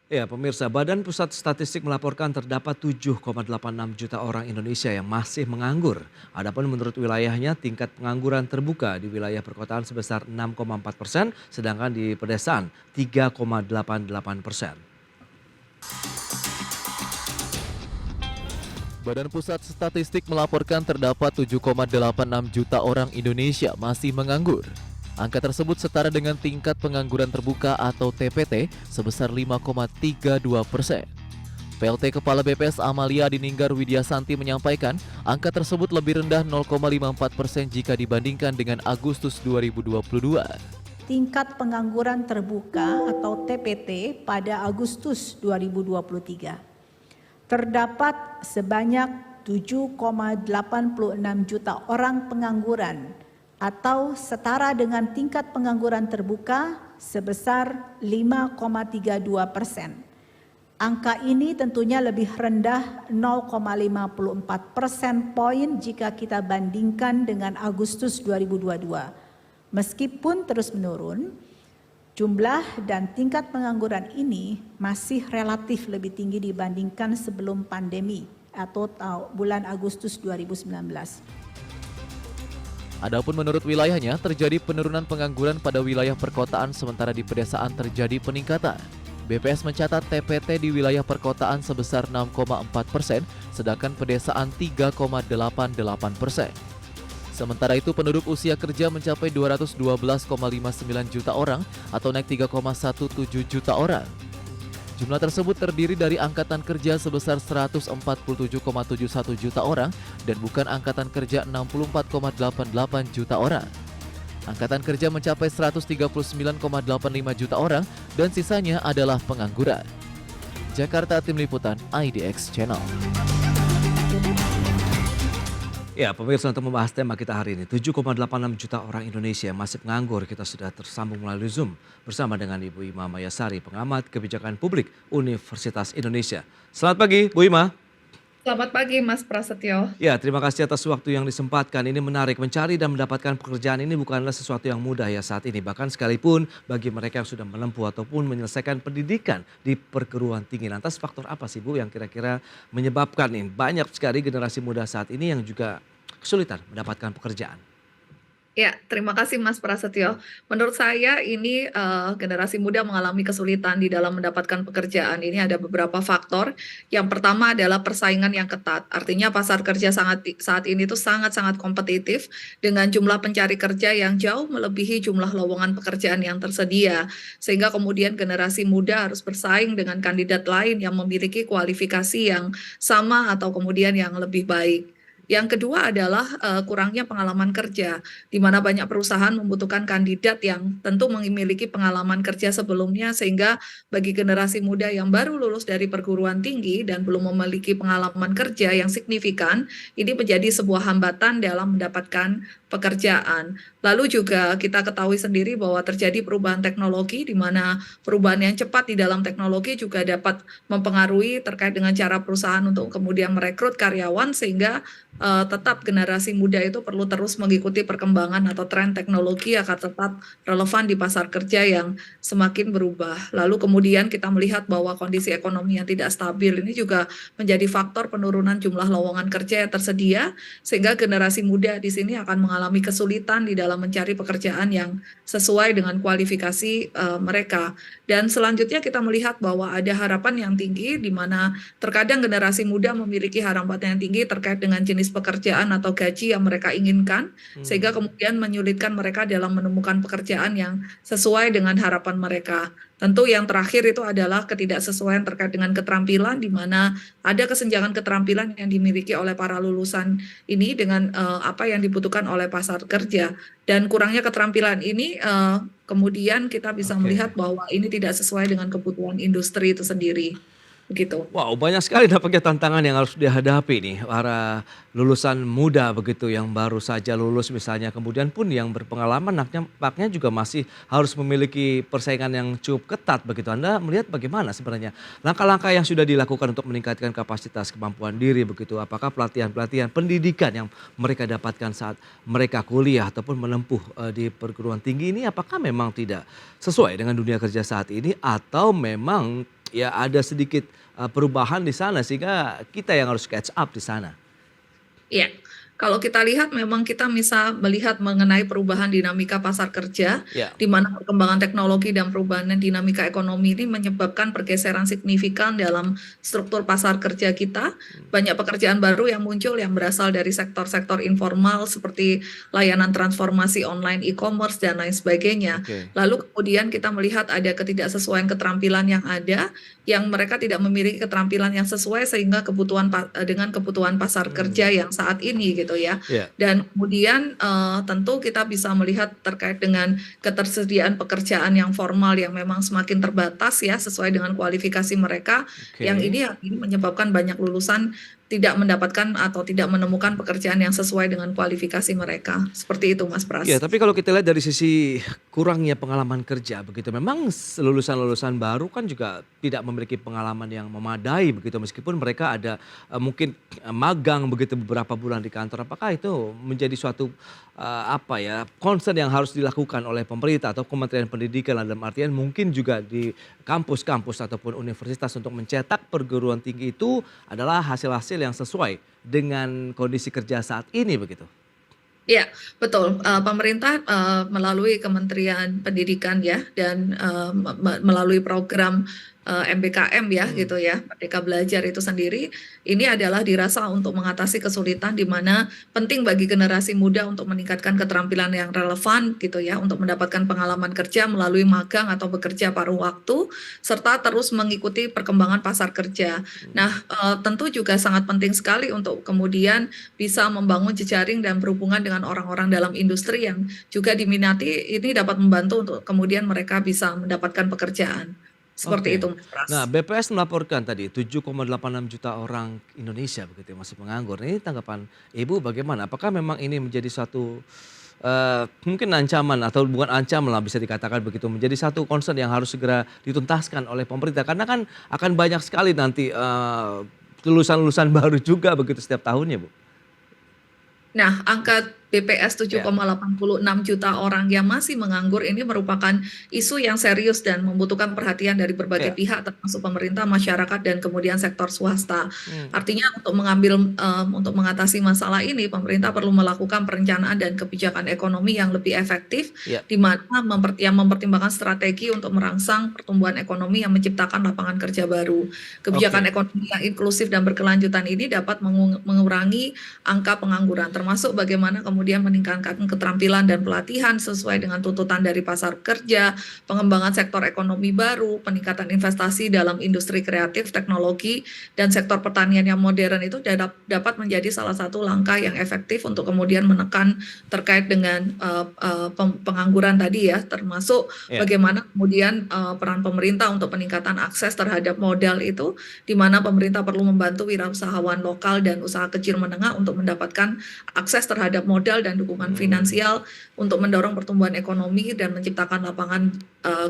Ya, pemirsa, Badan Pusat Statistik melaporkan terdapat 7,86 juta orang Indonesia yang masih menganggur. Adapun menurut wilayahnya, tingkat pengangguran terbuka di wilayah perkotaan sebesar 6,4%, sedangkan di pedesaan 3,88%. Badan Pusat Statistik melaporkan terdapat 7,86 juta orang Indonesia masih menganggur. Angka tersebut setara dengan tingkat pengangguran terbuka atau TPT sebesar 5,32%. PLT Kepala BPS Amalia Dininggar Widyasanti menyampaikan angka tersebut lebih rendah 0,54% jika dibandingkan dengan Agustus 2022. Tingkat pengangguran terbuka atau TPT pada Agustus 2023 terdapat sebanyak 7,86 juta orang pengangguran atau setara dengan tingkat pengangguran terbuka sebesar 5,32%. Angka ini tentunya lebih rendah 0,54% poin jika kita bandingkan dengan Agustus 2022. Meskipun terus menurun, jumlah dan tingkat pengangguran ini masih relatif lebih tinggi dibandingkan sebelum pandemi atau bulan Agustus 2019. Adapun menurut wilayahnya terjadi penurunan pengangguran pada wilayah perkotaan sementara di pedesaan terjadi peningkatan. BPS mencatat TPT di wilayah perkotaan sebesar 6,4%, sedangkan pedesaan 3,88%. Sementara itu penduduk usia kerja mencapai 212,59 juta orang atau naik 3,17 juta orang. Jumlah tersebut terdiri dari angkatan kerja sebesar 147,71 juta orang dan bukan angkatan kerja 64,88 juta orang. Angkatan kerja mencapai 139,85 juta orang dan sisanya adalah pengangguran. Jakarta, Tim Liputan IDX Channel. Ya, pemirsa, untuk membahas tema kita hari ini, 7,86 juta orang Indonesia masih menganggur. Kita sudah tersambung melalui Zoom bersama dengan Ibu Ima Mayasari, pengamat kebijakan publik Universitas Indonesia. Selamat pagi, Bu Ima. Selamat pagi, Mas Prasetyo. Ya, terima kasih atas waktu yang disempatkan. Ini menarik, mencari dan mendapatkan pekerjaan ini bukanlah sesuatu yang mudah ya saat ini. Bahkan sekalipun bagi mereka yang sudah menempuh ataupun menyelesaikan pendidikan di perguruan tinggi. Lantas faktor apa sih Bu yang kira-kira menyebabkan ini banyak sekali generasi muda saat ini yang juga kesulitan mendapatkan pekerjaan? Ya, terima kasih Mas Prasetyo. Menurut saya ini generasi muda mengalami kesulitan di dalam mendapatkan pekerjaan. Ini ada beberapa faktor. Yang pertama adalah persaingan yang ketat. Artinya pasar kerja saat ini tuh sangat-sangat kompetitif dengan jumlah pencari kerja yang jauh melebihi jumlah lowongan pekerjaan yang tersedia. Sehingga kemudian generasi muda harus bersaing dengan kandidat lain yang memiliki kualifikasi yang sama atau kemudian yang lebih baik. Yang kedua adalah kurangnya pengalaman kerja, di mana banyak perusahaan membutuhkan kandidat yang tentu memiliki pengalaman kerja sebelumnya, sehingga bagi generasi muda yang baru lulus dari perguruan tinggi dan belum memiliki pengalaman kerja yang signifikan, ini menjadi sebuah hambatan dalam mendapatkan pekerjaan. Lalu juga kita ketahui sendiri bahwa terjadi perubahan teknologi, di mana perubahan yang cepat di dalam teknologi juga dapat mempengaruhi terkait dengan cara perusahaan untuk kemudian merekrut karyawan, sehingga tetap generasi muda itu perlu terus mengikuti perkembangan atau tren teknologi agar tetap relevan di pasar kerja yang semakin berubah. Lalu kemudian kita melihat bahwa kondisi ekonomi yang tidak stabil ini juga menjadi faktor penurunan jumlah lowongan kerja yang tersedia, sehingga generasi muda di sini akan mengalami kesulitan di dalam mencari pekerjaan yang sesuai dengan kualifikasi mereka. Dan selanjutnya kita melihat bahwa ada harapan yang tinggi, di mana terkadang generasi muda memiliki harapan yang tinggi terkait dengan jenis pekerjaan atau gaji yang mereka inginkan, sehingga kemudian menyulitkan mereka dalam menemukan pekerjaan yang sesuai dengan harapan mereka. Tentu yang terakhir itu adalah ketidaksesuaian terkait dengan keterampilan, di mana ada kesenjangan keterampilan yang dimiliki oleh para lulusan ini dengan apa yang dibutuhkan oleh pasar kerja. Dan kurangnya keterampilan ini kemudian kita bisa melihat bahwa ini tidak sesuai dengan kebutuhan industri itu sendiri. Begitu. Wow, banyak sekali nampaknya tantangan yang harus dihadapi nih para lulusan muda begitu yang baru saja lulus misalnya, kemudian pun yang berpengalaman nampaknya juga masih harus memiliki persaingan yang cukup ketat begitu. Anda melihat bagaimana sebenarnya langkah-langkah yang sudah dilakukan untuk meningkatkan kapasitas kemampuan diri begitu? Apakah pelatihan-pelatihan pendidikan yang mereka dapatkan saat mereka kuliah ataupun menempuh di perguruan tinggi ini apakah memang tidak sesuai dengan dunia kerja saat ini, atau memang ya ada sedikit perubahan di sana sehingga kita yang harus catch up di sana. Iya, kalau kita lihat memang kita bisa melihat mengenai perubahan dinamika pasar kerja, Ya, di mana perkembangan teknologi dan perubahan dinamika ekonomi ini menyebabkan pergeseran signifikan dalam struktur pasar kerja kita. Banyak pekerjaan baru yang muncul yang berasal dari sektor-sektor informal seperti layanan transformasi online, e-commerce, dan lain sebagainya. oke. Lalu kemudian kita melihat ada ketidaksesuaian keterampilan yang ada, yang mereka tidak memiliki keterampilan yang sesuai sehingga dengan kebutuhan pasar kerja yang saat ini gitu ya. Ya, Dan kemudian tentu kita bisa melihat terkait dengan ketersediaan pekerjaan yang formal yang memang semakin terbatas ya sesuai dengan kualifikasi mereka, oke. yang ini menyebabkan banyak lulusan tidak mendapatkan atau tidak menemukan pekerjaan yang sesuai dengan kualifikasi mereka. Seperti itu Mas Ya, Pras. tapi kalau kita lihat dari sisi kurangnya pengalaman kerja begitu, memang lulusan-lulusan baru kan juga tidak memiliki pengalaman yang memadai begitu, meskipun mereka ada mungkin magang begitu beberapa bulan di kantor. Apakah itu menjadi suatu apa ya concern yang harus dilakukan oleh pemerintah atau Kementerian Pendidikan dalam artian mungkin juga di kampus-kampus ataupun universitas untuk mencetak perguruan tinggi itu adalah hasil-hasil yang sesuai dengan kondisi kerja saat ini begitu? Iya, betul. Pemerintah melalui Kementerian Pendidikan ya dan melalui program MBKM ya Hmm, gitu ya, Merdeka Belajar itu sendiri, ini adalah dirasa untuk mengatasi kesulitan di mana penting bagi generasi muda untuk meningkatkan keterampilan yang relevan gitu ya, untuk mendapatkan pengalaman kerja melalui magang atau bekerja paruh waktu, serta terus mengikuti perkembangan pasar kerja. Nah, tentu juga sangat penting sekali untuk kemudian bisa membangun jejaring dan berhubungan dengan orang-orang dalam industri yang juga diminati, ini dapat membantu untuk kemudian mereka bisa mendapatkan pekerjaan. Seperti oke. itu, Mas Pras. Nah, BPS melaporkan tadi 7,86 juta orang Indonesia begitu yang masih menganggur. Ini tanggapan Ibu bagaimana? Apakah memang ini menjadi satu mungkin ancaman atau bukan ancaman lah bisa dikatakan begitu, menjadi satu concern yang harus segera dituntaskan oleh pemerintah karena kan akan banyak sekali nanti lulusan-lulusan baru juga begitu setiap tahunnya, Bu. Nah, angka BPS Ya, 7,86 juta orang yang masih menganggur ini merupakan isu yang serius dan membutuhkan perhatian dari berbagai ya. pihak termasuk pemerintah, masyarakat, dan kemudian sektor swasta. Hmm, Artinya untuk mengatasi masalah ini, pemerintah perlu melakukan perencanaan dan kebijakan ekonomi yang lebih efektif, ya. di mana yang mempertimbangkan strategi untuk merangsang pertumbuhan ekonomi yang menciptakan lapangan kerja baru. Kebijakan Oke. ekonomi yang inklusif dan berkelanjutan ini dapat mengurangi angka pengangguran, termasuk bagaimana kemudian meningkatkan keterampilan dan pelatihan sesuai dengan tuntutan dari pasar kerja, pengembangan sektor ekonomi baru, peningkatan investasi dalam industri kreatif, teknologi, dan sektor pertanian yang modern itu dapat menjadi salah satu langkah yang efektif untuk kemudian menekan terkait dengan pengangguran tadi ya, termasuk Ya. bagaimana kemudian peran pemerintah untuk peningkatan akses terhadap modal itu, di mana pemerintah perlu membantu wirausahawan lokal dan usaha kecil menengah untuk mendapatkan akses terhadap modal dan dukungan Hmm. finansial untuk mendorong pertumbuhan ekonomi dan menciptakan lapangan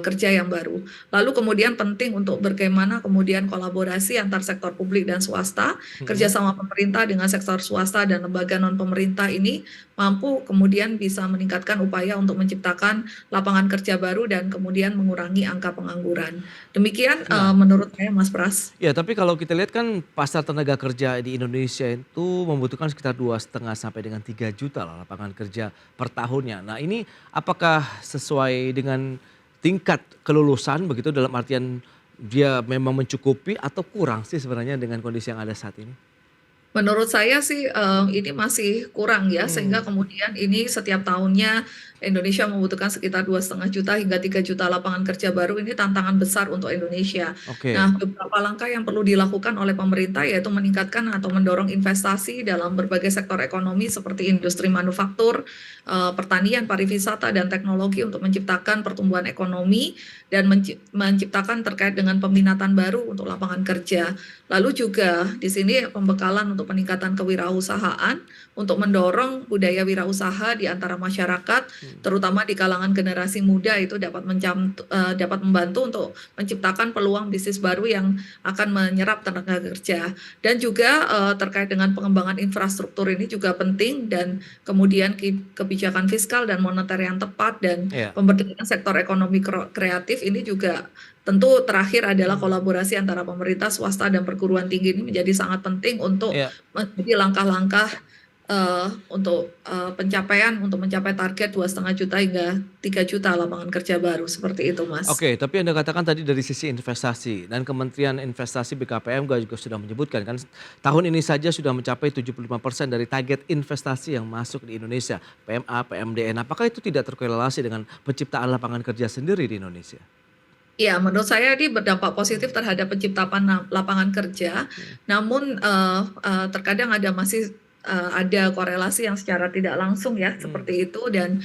kerja yang baru. Lalu kemudian penting untuk bagaimana kemudian kolaborasi antar sektor publik dan swasta, Hmm. kerjasama pemerintah dengan sektor swasta dan lembaga non pemerintah ini mampu kemudian bisa meningkatkan upaya untuk menciptakan lapangan kerja baru dan kemudian mengurangi angka pengangguran. Demikian Nah, menurut saya Mas Pras. ya, tapi kalau kita lihat kan pasar tenaga kerja di Indonesia itu membutuhkan sekitar 2,5 sampai dengan 3 juta lah lapangan kerja per tahunnya. Nah, ini apakah sesuai dengan tingkat kelulusan begitu dalam artian dia memang mencukupi atau kurang sih sebenarnya dengan kondisi yang ada saat ini? Menurut saya sih, ini masih kurang ya, sehingga Hmm, kemudian ini setiap tahunnya Indonesia membutuhkan sekitar 2,5 juta hingga 3 juta lapangan kerja baru, ini tantangan besar untuk Indonesia. oke. Nah, beberapa langkah yang perlu dilakukan oleh pemerintah yaitu meningkatkan atau mendorong investasi dalam berbagai sektor ekonomi seperti industri manufaktur, pertanian, pariwisata, dan teknologi untuk menciptakan pertumbuhan ekonomi dan menciptakan terkait dengan peminatan baru untuk lapangan kerja. Lalu juga di sini pembekalan untuk peningkatan kewirausahaan, untuk mendorong budaya wirausaha di antara masyarakat, terutama di kalangan generasi muda itu dapat membantu untuk menciptakan peluang bisnis baru yang akan menyerap tenaga kerja. Dan juga terkait dengan pengembangan infrastruktur ini juga penting dan kemudian kebijakan fiskal dan moneter yang tepat dan Ya. pemberdayaan sektor ekonomi kreatif ini juga tentu terakhir adalah kolaborasi antara pemerintah, swasta, dan perguruan tinggi ini menjadi sangat penting untuk Ya. menjadi langkah-langkah untuk untuk mencapai target 2,5 juta hingga 3 juta lapangan kerja baru seperti itu, Mas. Oke, tapi Anda katakan tadi dari sisi investasi dan Kementerian Investasi BKPM juga sudah menyebutkan kan tahun ini saja sudah mencapai 75% dari target investasi yang masuk di Indonesia, PMA, PMDN. Apakah itu tidak terkorelasi dengan penciptaan lapangan kerja sendiri di Indonesia? Ya, menurut saya ini berdampak positif terhadap penciptaan lapangan kerja. Namun terkadang ada korelasi yang secara tidak langsung ya seperti itu, dan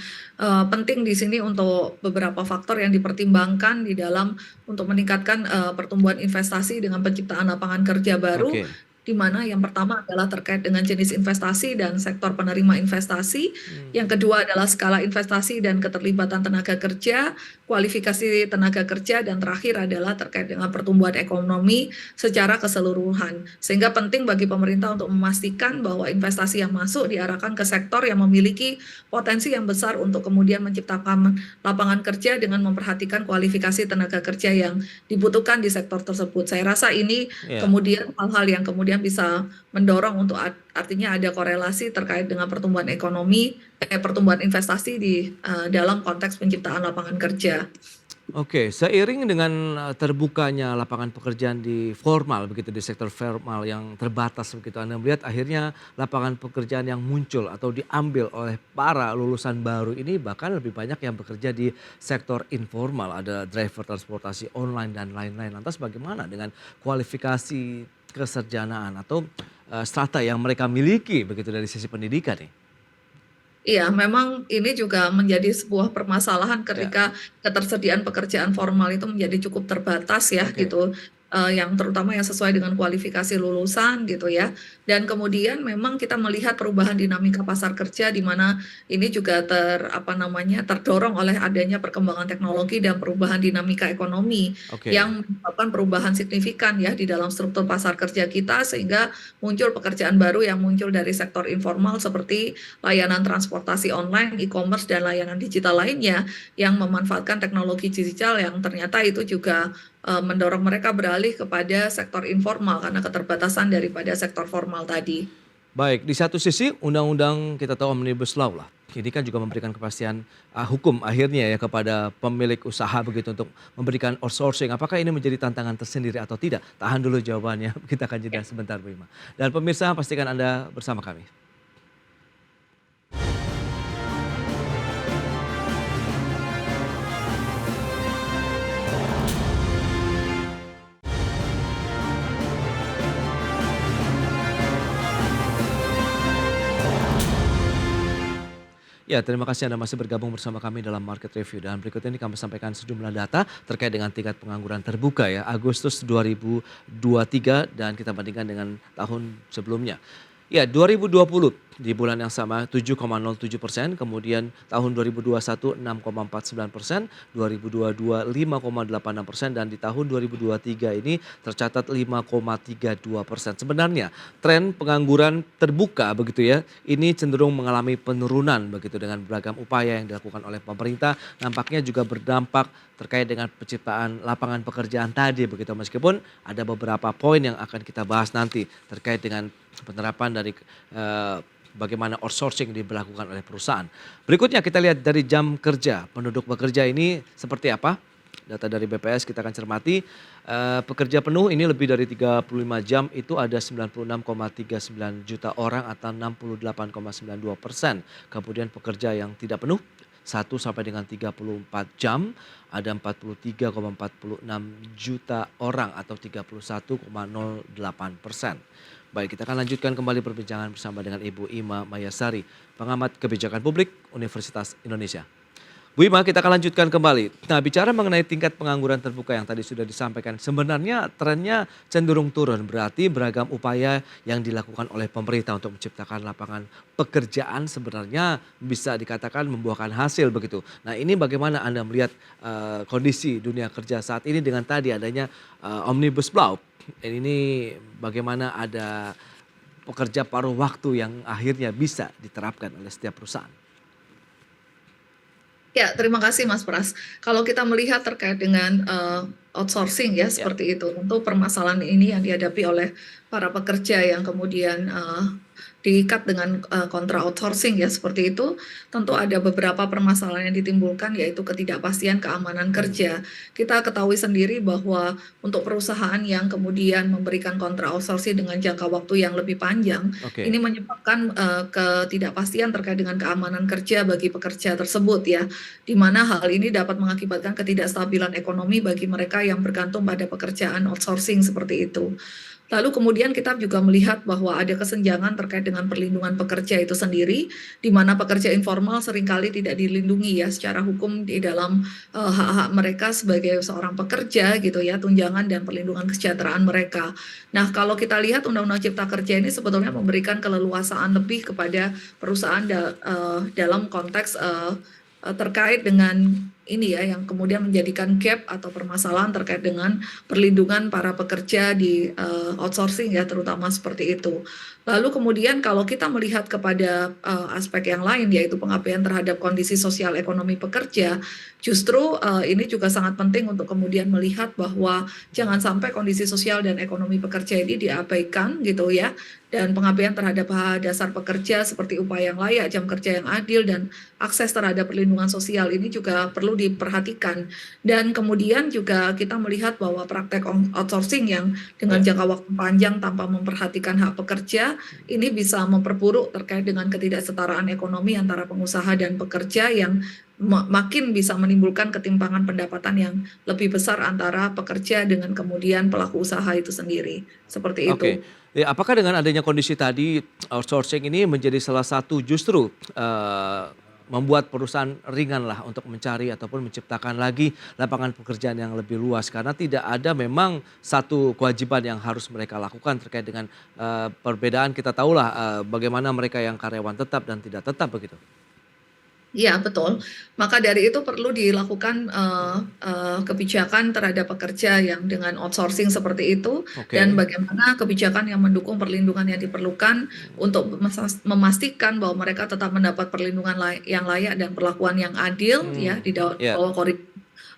penting di sini untuk beberapa faktor yang dipertimbangkan di dalam untuk meningkatkan pertumbuhan investasi dengan penciptaan lapangan kerja baru, Oke. di mana yang pertama adalah terkait dengan jenis investasi dan sektor penerima investasi. Yang kedua adalah skala investasi dan keterlibatan tenaga kerja, kualifikasi tenaga kerja, dan terakhir adalah terkait dengan pertumbuhan ekonomi secara keseluruhan. Sehingga penting bagi pemerintah untuk memastikan bahwa investasi yang masuk diarahkan ke sektor yang memiliki potensi yang besar untuk kemudian menciptakan lapangan kerja dengan memperhatikan kualifikasi tenaga kerja yang dibutuhkan di sektor tersebut. Saya rasa ini Ya. kemudian hal-hal yang kemudian bisa mendorong untuk artinya ada korelasi terkait dengan pertumbuhan ekonomi, pertumbuhan investasi di dalam konteks penciptaan lapangan kerja. Oke, seiring dengan terbukanya lapangan pekerjaan di formal begitu di sektor formal yang terbatas begitu, Anda melihat akhirnya lapangan pekerjaan yang muncul atau diambil oleh para lulusan baru ini bahkan lebih banyak yang bekerja di sektor informal, ada driver transportasi online dan lain-lain. Lantas bagaimana dengan kualifikasi kesarjanaan atau strata yang mereka miliki begitu dari sisi pendidikan nih? Iya, memang ini juga menjadi sebuah permasalahan Ya, ketika ketersediaan pekerjaan formal itu menjadi cukup terbatas ya oke. gitu, yang terutama yang sesuai dengan kualifikasi lulusan gitu ya. Dan kemudian memang kita melihat perubahan dinamika pasar kerja di mana ini juga terdorong oleh adanya perkembangan teknologi dan perubahan dinamika ekonomi Oke. yang menyebabkan perubahan signifikan ya di dalam struktur pasar kerja kita, sehingga muncul pekerjaan baru yang muncul dari sektor informal seperti layanan transportasi online, e-commerce, dan layanan digital lainnya yang memanfaatkan teknologi digital yang ternyata itu juga mendorong mereka beralih kepada sektor informal karena keterbatasan daripada sektor formal tadi. Baik, di satu sisi undang-undang kita tahu Omnibus Law lah. Ini kan juga memberikan kepastian hukum akhirnya ya kepada pemilik usaha begitu untuk memberikan outsourcing. Apakah ini menjadi tantangan tersendiri atau tidak? Tahan dulu jawabannya. Kita akan jeda sebentar Bu Ima. Dan pemirsa pastikan Anda bersama kami. Ya, terima kasih Anda masih bergabung bersama kami dalam Market Review. Dan berikut ini kami sampaikan sejumlah data terkait dengan tingkat pengangguran terbuka ya Agustus 2023 dan kita bandingkan dengan tahun sebelumnya. Ya, 2020 di bulan yang sama 7,07%, kemudian tahun 2021 6,49%, 2022 5,86% dan di tahun 2023 ini tercatat 5,32%. Sebenarnya tren pengangguran terbuka begitu ya, ini cenderung mengalami penurunan begitu dengan beragam upaya yang dilakukan oleh pemerintah, nampaknya juga berdampak terkait dengan penciptaan lapangan pekerjaan tadi begitu, meskipun ada beberapa poin yang akan kita bahas nanti terkait dengan penerapan dari bagaimana outsourcing diberlakukan oleh perusahaan. Berikutnya kita lihat dari jam kerja penduduk bekerja ini seperti apa. Data dari BPS kita akan cermati, pekerja penuh ini lebih dari 35 jam itu ada 96,39 juta orang atau 68,92%. Kemudian pekerja yang tidak penuh 1 sampai dengan 34 jam ada 43,46 juta orang atau 31,08%. Baik, kita akan lanjutkan kembali perbincangan bersama dengan Ibu Ima Mayasari, pengamat kebijakan publik Universitas Indonesia. Bu Ima, kita akan lanjutkan kembali. Nah, bicara mengenai tingkat pengangguran terbuka yang tadi sudah disampaikan, sebenarnya trennya cenderung turun. Berarti beragam upaya yang dilakukan oleh pemerintah untuk menciptakan lapangan pekerjaan sebenarnya bisa dikatakan membuahkan hasil begitu. Nah, ini bagaimana Anda melihat kondisi dunia kerja saat ini dengan tadi adanya Omnibus Law? Ini bagaimana ada pekerja paruh waktu yang akhirnya bisa diterapkan oleh setiap perusahaan? Ya, terima kasih Mas Pras. Kalau kita melihat terkait dengan outsourcing ya Ya, seperti itu, tentu permasalahan ini yang dihadapi oleh para pekerja yang kemudian diikat dengan kontra outsourcing ya seperti itu, tentu ada beberapa permasalahan yang ditimbulkan yaitu ketidakpastian keamanan hmm, kerja. Kita ketahui sendiri bahwa untuk perusahaan yang kemudian memberikan kontra outsourcing dengan jangka waktu yang lebih panjang, ini oke, menyebabkan ketidakpastian terkait dengan keamanan kerja bagi pekerja tersebut ya, di mana hal ini dapat mengakibatkan ketidakstabilan ekonomi bagi mereka yang bergantung pada pekerjaan outsourcing seperti itu. Lalu kemudian kita juga melihat bahwa ada kesenjangan terkait dengan perlindungan pekerja itu sendiri, di mana pekerja informal seringkali tidak dilindungi ya secara hukum di dalam hak-hak mereka sebagai seorang pekerja gitu ya, tunjangan dan perlindungan kesejahteraan mereka. Nah, kalau kita lihat Undang-Undang Cipta Kerja ini sebetulnya memberikan keleluasaan lebih kepada perusahaan dalam konteks terkait dengan ini ya yang kemudian menjadikan gap atau permasalahan terkait dengan perlindungan para pekerja di outsourcing ya terutama seperti itu. Lalu kemudian kalau kita melihat kepada aspek yang lain yaitu pengabaian terhadap kondisi sosial ekonomi pekerja, justru ini juga sangat penting untuk kemudian melihat bahwa jangan sampai kondisi sosial dan ekonomi pekerja ini diabaikan gitu ya. Dan pengabaian terhadap hak dasar pekerja seperti upah yang layak, jam kerja yang adil, dan akses terhadap perlindungan sosial ini juga perlu diperhatikan. Dan kemudian juga kita melihat bahwa praktek outsourcing yang dengan ya, jangka waktu panjang tanpa memperhatikan hak pekerja ini bisa memperburuk terkait dengan ketidaksetaraan ekonomi antara pengusaha dan pekerja yang makin bisa menimbulkan ketimpangan pendapatan yang lebih besar antara pekerja dengan kemudian pelaku usaha itu sendiri. Seperti oke. itu. Ya, apakah dengan adanya kondisi tadi outsourcing ini menjadi salah satu justru membuat perusahaan ringan lah untuk mencari ataupun menciptakan lagi lapangan pekerjaan yang lebih luas karena tidak ada memang satu kewajiban yang harus mereka lakukan terkait dengan perbedaan kita tahulah bagaimana mereka yang karyawan tetap dan tidak tetap begitu. Iya, betul. Maka dari itu perlu dilakukan kebijakan terhadap pekerja yang dengan outsourcing seperti itu dan Oke. bagaimana kebijakan yang mendukung perlindungan yang diperlukan untuk memastikan bahwa mereka tetap mendapat perlindungan yang layak dan perlakuan yang adil ya Hmm, di ya. bawah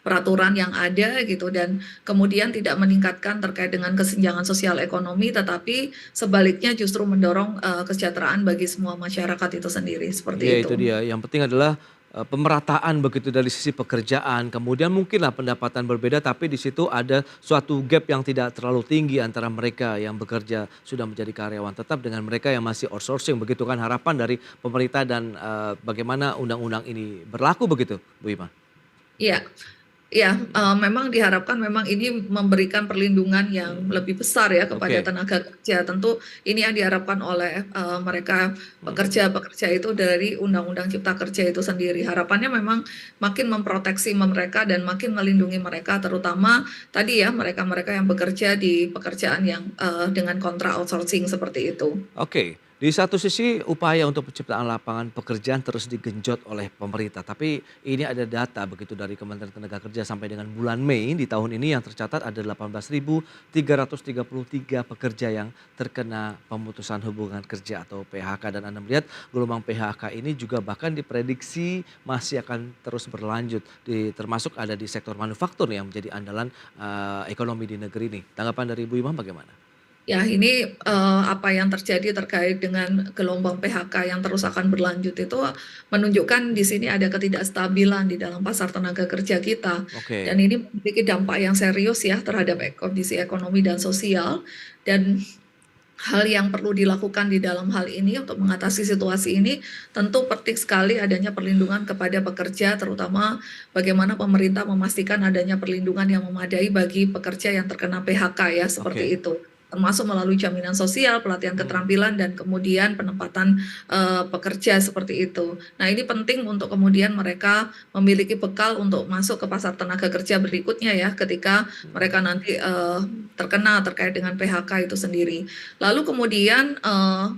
peraturan yang ada gitu dan kemudian tidak meningkatkan terkait dengan kesenjangan sosial ekonomi tetapi sebaliknya justru mendorong kesejahteraan bagi semua masyarakat itu sendiri, Iya seperti itu itu. dia, yang penting adalah, pemerataan begitu dari sisi pekerjaan, kemudian mungkinlah pendapatan berbeda tapi di situ ada suatu gap yang tidak terlalu tinggi antara mereka yang bekerja sudah menjadi karyawan tetap dengan mereka yang masih outsourcing, begitu kan harapan dari pemerintah dan, bagaimana undang-undang ini berlaku begitu, Bu Ima? Iya. Iya, memang diharapkan memang ini memberikan perlindungan yang lebih besar ya kepada Oke, tenaga kerja. Tentu ini yang diharapkan oleh, mereka mhm. pekerja-pekerja itu dari Undang-Undang Cipta Kerja itu sendiri. Harapannya memang makin memproteksi mereka dan makin melindungi mereka, terutama tadi ya mereka-mereka yang bekerja di pekerjaan yang, dengan kontrak outsourcing seperti itu. Oke, di satu sisi upaya untuk penciptaan lapangan pekerjaan terus digenjot oleh pemerintah, tapi ini ada data begitu dari Kementerian Tenaga Kerja sampai dengan bulan Mei di tahun ini yang tercatat ada 18.333 pekerja yang terkena pemutusan hubungan kerja atau PHK dan Anda melihat gelombang PHK ini juga bahkan diprediksi masih akan terus berlanjut termasuk ada di sektor manufaktur yang menjadi andalan ekonomi di negeri ini. Tanggapan dari Ibu Imam bagaimana? Ya, ini apa yang terjadi terkait dengan gelombang PHK yang terus akan berlanjut itu menunjukkan di sini ada ketidakstabilan di dalam pasar tenaga kerja kita. Dan Oke. ini memiliki dampak yang serius ya terhadap kondisi ekonomi dan sosial. Dan hal yang perlu dilakukan di dalam hal ini untuk mengatasi situasi ini tentu penting sekali adanya perlindungan kepada pekerja, terutama bagaimana pemerintah memastikan adanya perlindungan yang memadai bagi pekerja yang terkena PHK ya seperti Oke. itu. Termasuk melalui jaminan sosial, pelatihan Hmm. keterampilan, dan kemudian penempatan pekerja seperti itu. Nah, ini penting untuk kemudian mereka memiliki bekal untuk masuk ke pasar tenaga kerja berikutnya ya, ketika mereka nanti terkena terkait dengan PHK itu sendiri. Lalu kemudian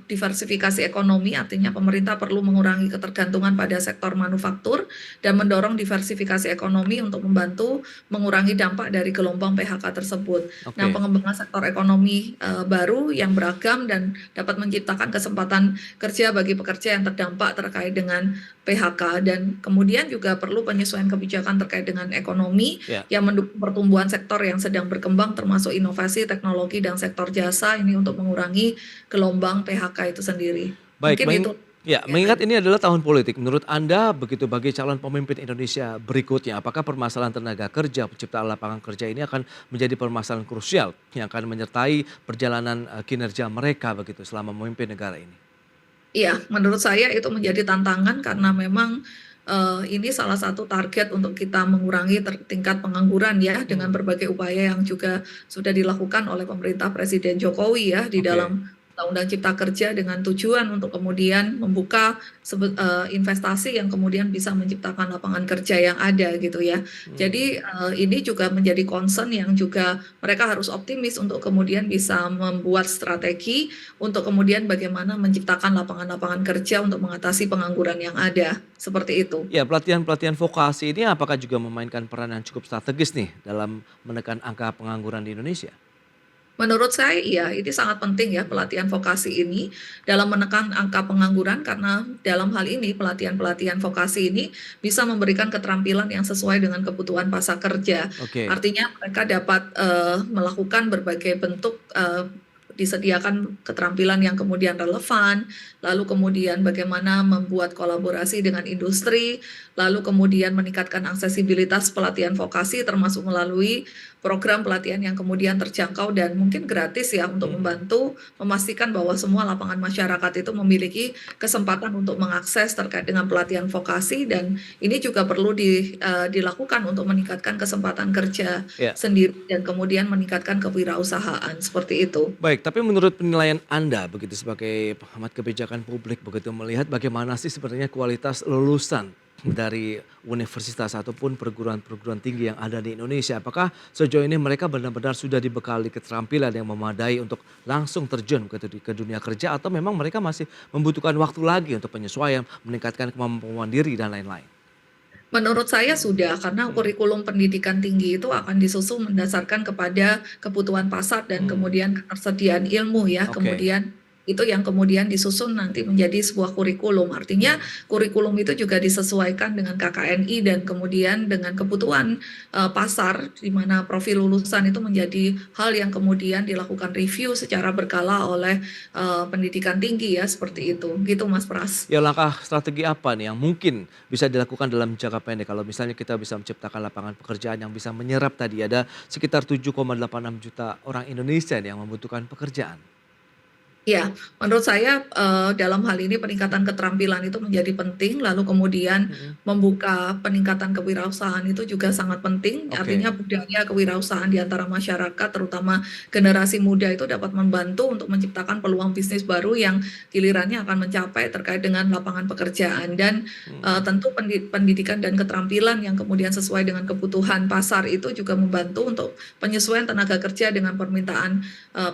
diversifikasi ekonomi, artinya pemerintah perlu mengurangi ketergantungan pada sektor manufaktur dan mendorong diversifikasi ekonomi untuk membantu mengurangi dampak dari gelombang PHK tersebut. Nah, Oke. pengembangan sektor ekonomi ekonomi baru yang beragam dan dapat menciptakan kesempatan kerja bagi pekerja yang terdampak terkait dengan PHK, dan kemudian juga perlu penyesuaian kebijakan terkait dengan ekonomi Ya. yang mendukung pertumbuhan sektor yang sedang berkembang termasuk inovasi, teknologi, dan sektor jasa ini untuk mengurangi gelombang PHK itu sendiri. Baik, Mungkin itu. ya, mengingat ini adalah tahun politik, menurut Anda begitu bagi calon pemimpin Indonesia berikutnya, apakah permasalahan tenaga kerja, penciptaan lapangan kerja ini akan menjadi permasalahan krusial yang akan menyertai perjalanan kinerja mereka begitu selama memimpin negara ini? Iya, menurut saya itu menjadi tantangan karena memang ini salah satu target untuk kita mengurangi tingkat pengangguran ya, dengan berbagai upaya yang juga sudah dilakukan oleh pemerintah Presiden Jokowi ya di Oke. dalam Undang-Undang Cipta Kerja dengan tujuan untuk kemudian membuka investasi yang kemudian bisa menciptakan lapangan kerja yang ada gitu ya. Jadi ini juga menjadi concern yang juga mereka harus optimis untuk kemudian bisa membuat strategi untuk kemudian bagaimana menciptakan lapangan-lapangan kerja untuk mengatasi pengangguran yang ada, seperti itu. Ya, pelatihan-pelatihan vokasi ini apakah juga memainkan peran yang cukup strategis nih dalam menekan angka pengangguran di Indonesia? Menurut saya iya, ini sangat penting ya pelatihan vokasi ini dalam menekan angka pengangguran, karena dalam hal ini pelatihan-pelatihan vokasi ini bisa memberikan keterampilan yang sesuai dengan kebutuhan pasar kerja. Oke. Artinya mereka dapat melakukan berbagai bentuk disediakan keterampilan yang kemudian relevan, lalu kemudian bagaimana membuat kolaborasi dengan industri, lalu kemudian meningkatkan aksesibilitas pelatihan vokasi termasuk melalui program pelatihan yang kemudian terjangkau dan mungkin gratis ya, untuk membantu memastikan bahwa semua lapangan masyarakat itu memiliki kesempatan untuk mengakses terkait dengan pelatihan vokasi, dan ini juga perlu dilakukan untuk meningkatkan kesempatan kerja Ya. sendiri dan kemudian meningkatkan kewirausahaan, seperti itu. Baik, tapi menurut penilaian Anda begitu sebagai pengamat kebijakan publik begitu melihat bagaimana sih sebenarnya kualitas lulusan dari universitas ataupun perguruan-perguruan tinggi yang ada di Indonesia? Apakah sejauh ini mereka benar-benar sudah dibekali keterampilan yang memadai untuk langsung terjun ke dunia kerja, atau memang mereka masih membutuhkan waktu lagi untuk penyesuaian, meningkatkan kemampuan diri dan lain-lain? Menurut saya sudah, karena kurikulum pendidikan tinggi itu akan disusun berdasarkan kepada kebutuhan pasar dan kemudian ketersediaan ilmu ya. Oke. Kemudian itu yang kemudian disusun nanti menjadi sebuah kurikulum. Artinya kurikulum itu juga disesuaikan dengan KKNI dan kemudian dengan kebutuhan pasar, di mana profil lulusan itu menjadi hal yang kemudian dilakukan review secara berkala oleh pendidikan tinggi ya, seperti itu. Gitu Mas Pras. Ya, langkah strategi apa nih yang mungkin bisa dilakukan dalam jangka pendek kalau misalnya kita bisa menciptakan lapangan pekerjaan yang bisa menyerap tadi ada sekitar 7,86 juta orang Indonesia nih yang membutuhkan pekerjaan? Ya, menurut saya dalam hal ini peningkatan keterampilan itu menjadi penting, lalu kemudian membuka peningkatan kewirausahaan itu juga sangat penting. Oke. Artinya budaya kewirausahaan di antara masyarakat, terutama generasi muda itu dapat membantu untuk menciptakan peluang bisnis baru yang gilirannya akan mencapai terkait dengan lapangan pekerjaan. Dan tentu pendidikan dan keterampilan yang kemudian sesuai dengan kebutuhan pasar itu juga membantu untuk penyesuaian tenaga kerja dengan permintaan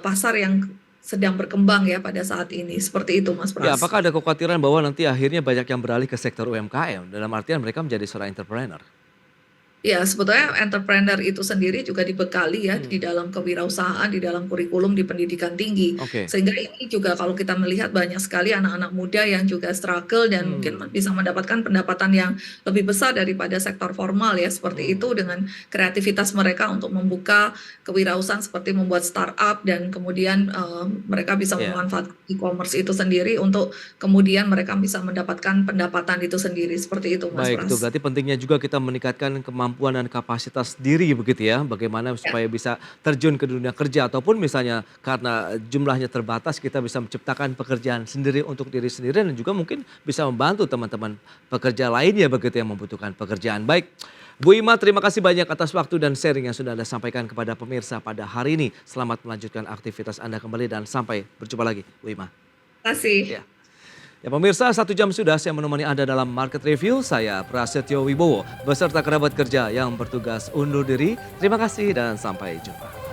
pasar yang sedang berkembang ya pada saat ini. Seperti itu Mas Ya, Pras. apakah ada kekhawatiran bahwa nanti akhirnya banyak yang beralih ke sektor UMKM dalam artian mereka menjadi seorang entrepreneur? Ya, sebetulnya entrepreneur itu sendiri juga dibekali ya di dalam kewirausahaan, di dalam kurikulum di pendidikan tinggi. Oke. Sehingga ini juga kalau kita melihat banyak sekali anak-anak muda yang juga struggle dan mungkin bisa mendapatkan pendapatan yang lebih besar daripada sektor formal ya, seperti itu, dengan kreativitas mereka untuk membuka kewirausahaan seperti membuat startup dan kemudian mereka bisa Ya. memanfaatkan e-commerce itu sendiri untuk kemudian mereka bisa mendapatkan pendapatan itu sendiri. Seperti itu Mas Baik, itu Pras. berarti pentingnya juga kita meningkatkan kemampuan dan kapasitas diri begitu ya. Bagaimana supaya bisa terjun ke dunia kerja ataupun misalnya karena jumlahnya terbatas kita bisa menciptakan pekerjaan sendiri untuk diri sendiri dan juga mungkin bisa membantu teman-teman pekerja lainnya begitu yang membutuhkan pekerjaan. Baik, Bu Ima, terima kasih banyak atas waktu dan sharing yang sudah Anda sampaikan kepada pemirsa pada hari ini. Selamat melanjutkan aktivitas Anda kembali dan sampai berjumpa lagi, Bu Ima. Terima kasih. Ya. Ya pemirsa, 1 jam sudah saya menemani Anda dalam Market Review. Saya Prasetyo Wibowo beserta kerabat kerja yang bertugas undur diri. Terima kasih dan sampai jumpa.